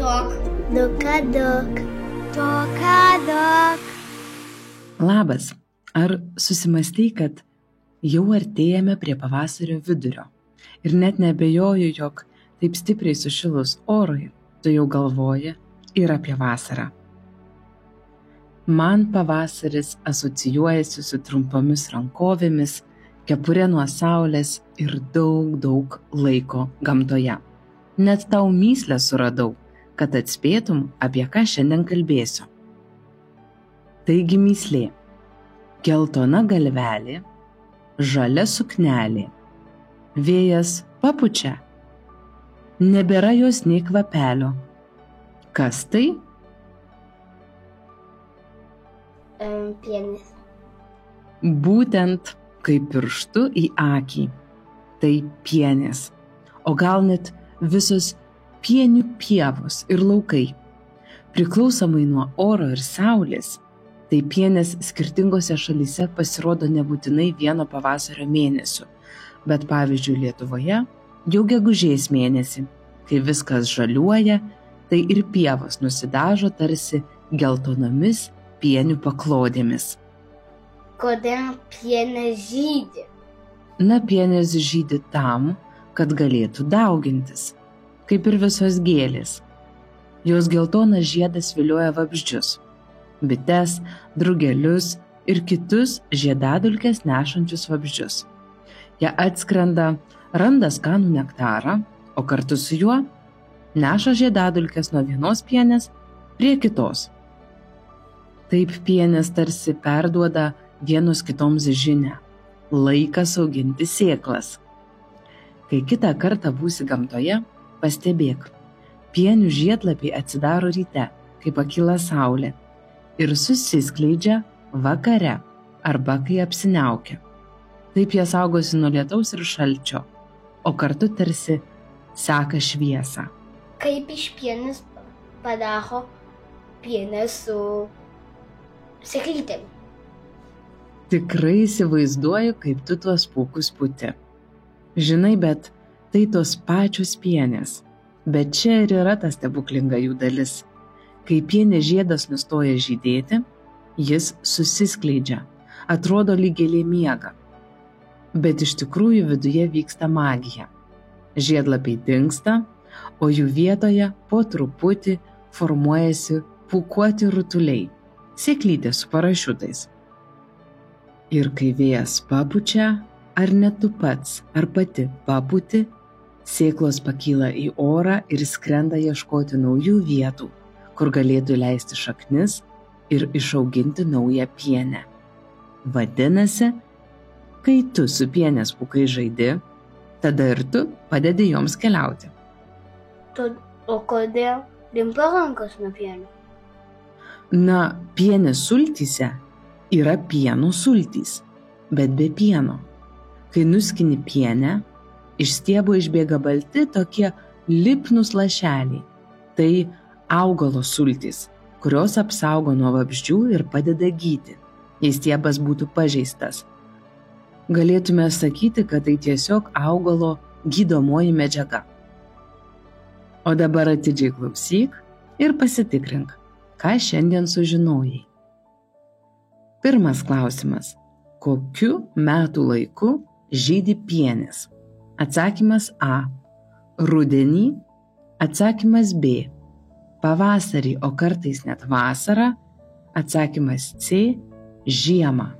Dok. Labas. Ar susimastei, kad jau artėjame prie pavasario vidurio? Ir net neabejoju, jog taip stipriai sušilus orui, tu jau galvoji ir apie vasarą. Man pavasaris asocijuojasi su trumpomis rankovėmis, kepurė nuo saulės ir daug laiko gamtoje. Net tau mįslę suradau, kad atspėtum, apie ką šiandien kalbėsiu. Taigi mįslė. Geltona galvelė, žalia suknelė. Vėjas papučia. Nebėra jos nei kvapelio. Kas tai? Pienis. Būtent kaip pirštu į akį. Tai pienis. O gal net visos pienių pievos ir laukai. Priklausomai nuo oro ir saulės, tai pienis skirtingose šalyse pasirodo nebūtinai vieno pavasario mėnesiu, bet pavyzdžiui Lietuvoje jau gegužės mėnesį, kai viskas žaliuoja, tai ir pievos nusidažo tarsi geltonomis pienių paklodėmis. Kodėl pienis žydi? Pienis žydi tam, kad galėtų daugintis, kaip ir visos gėlės. Jos geltonas žiedas vilioja vabzdžius, bites, drugelius ir kitus žiedadulkes nešančius vabzdžius. Jie atskrenda, randa skanų nektarą, o kartu su juo neša žiedadulkes nuo vienos pienės prie kitos. Taip pienis tarsi perduoda vienos kitoms žinią – laikas auginti sėklas. Kai kitą kartą būsi gamtoje, pastebėk, pienių žiedlapiai atsidaro ryte, kai pakyla saulė, ir susiskleidžia vakare arba kai apsiniaukia. Taip jie saugosi nuo lietaus ir šalčio, o kartu tarsi seka šviesą. Kaip iš pienis padaro pienis su sėklytėm? Tikrai įsivaizduoju, kaip tu tuos pūkus puti. Žinai, bet tai tos pačios pienės. Bet čia ir yra ta stebuklinga jų dalis. Kai pienės žiedas nustoja žydėti, jis susiskleidžia, atrodo lyg gėlė miega. Bet iš tikrųjų viduje vyksta magija. Žiedlapiai dingsta, o jų vietoje po truputį formuojasi pūkuoti rutuliai, sėklytės su parašiutais. Ir kai vėjas papučia, ar net tu pats ar pati paputi, sėklos pakyla į orą ir skrenda ieškoti naujų vietų, kur galėtų leisti šaknis ir išauginti naują pienę. Vadinasi, kai tu su pienės pūkai žaidi, tada ir tu padedi joms keliauti. O kodėl limpa rankos nuo pienio? Pienės sultyse yra pieno sultys, bet be pieno. Kai nuskini pienę, iš stiebo išbėga balti tokie lipnūs lašeliai. Tai augalo sultys, kurios apsaugo nuo vabzdžių ir padeda gyti, jei stiebas būtų pažeistas. Galėtume sakyti, kad tai tiesiog augalo gydomoji medžiaga. O dabar atidžiai klausyk ir pasitikrink, ką šiandien sužinojai. Pirmas klausimas. Kokiu metų laiku žydi pienis? Atsakymas A. Rudenį. Atsakymas B. Pavasarį, o kartais net vasarą. Atsakymas C. Žiemą.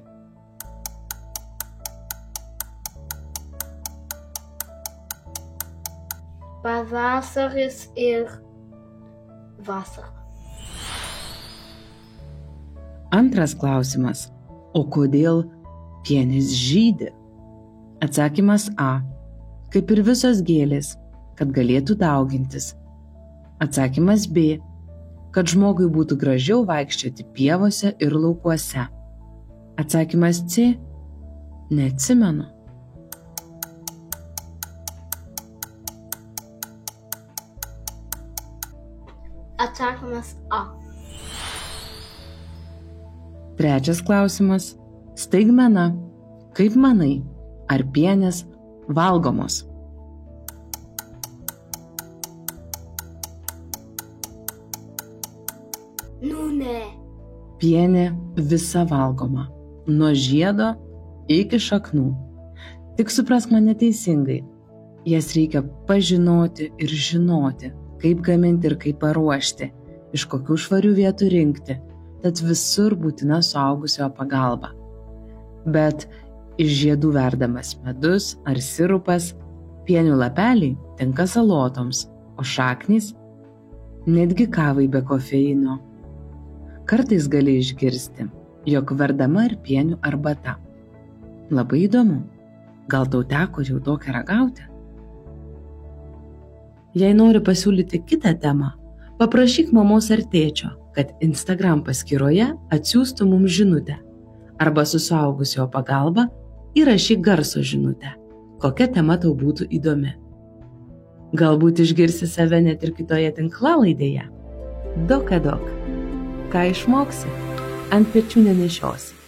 Pavasaris ir vasara. Antras klausimas. O kodėl pienis žydi? Atsakymas A. Kaip ir visos gėlės, kad galėtų daugintis. Atsakymas B. Kad žmogui būtų gražiau vaikščioti pievose ir laukuose. Atsakymas C. Neatsimenu. Atsakymas A. Trečias klausimas. Staigmena. Kaip manai, ar pienės valgomos? Nu ne. Pienė visa valgoma, nuo žiedo iki šaknų. Tik suprask mane teisingai, jas reikia pažinoti ir žinoti, kaip gaminti ir kaip paruošti, iš kokių švarių vietų rinkti, tad visur būtina suaugusiojo pagalba. Bet iš žiedų verdamas medus ar sirupas, pienių lapeliai tinka salotoms, o šaknys netgi kavai be kofeino. Kartais gali išgirsti, jog verdama ir pienių arbata. Labai įdomu, gal tau teko jau tokią ragauti? Jei nori pasiūlyti kitą temą, paprašyk mamos ar tėčio, kad Instagram paskyroje atsiųstų mums žinutę arba su suaugusiojo pagalba įrašyk garso žinutę, kokia tema tau būtų įdomi. Galbūt išgirsi save net ir kitoje tinklalaidėje. Dokadok. Ką išmoksi, ant pečių nenešiosi.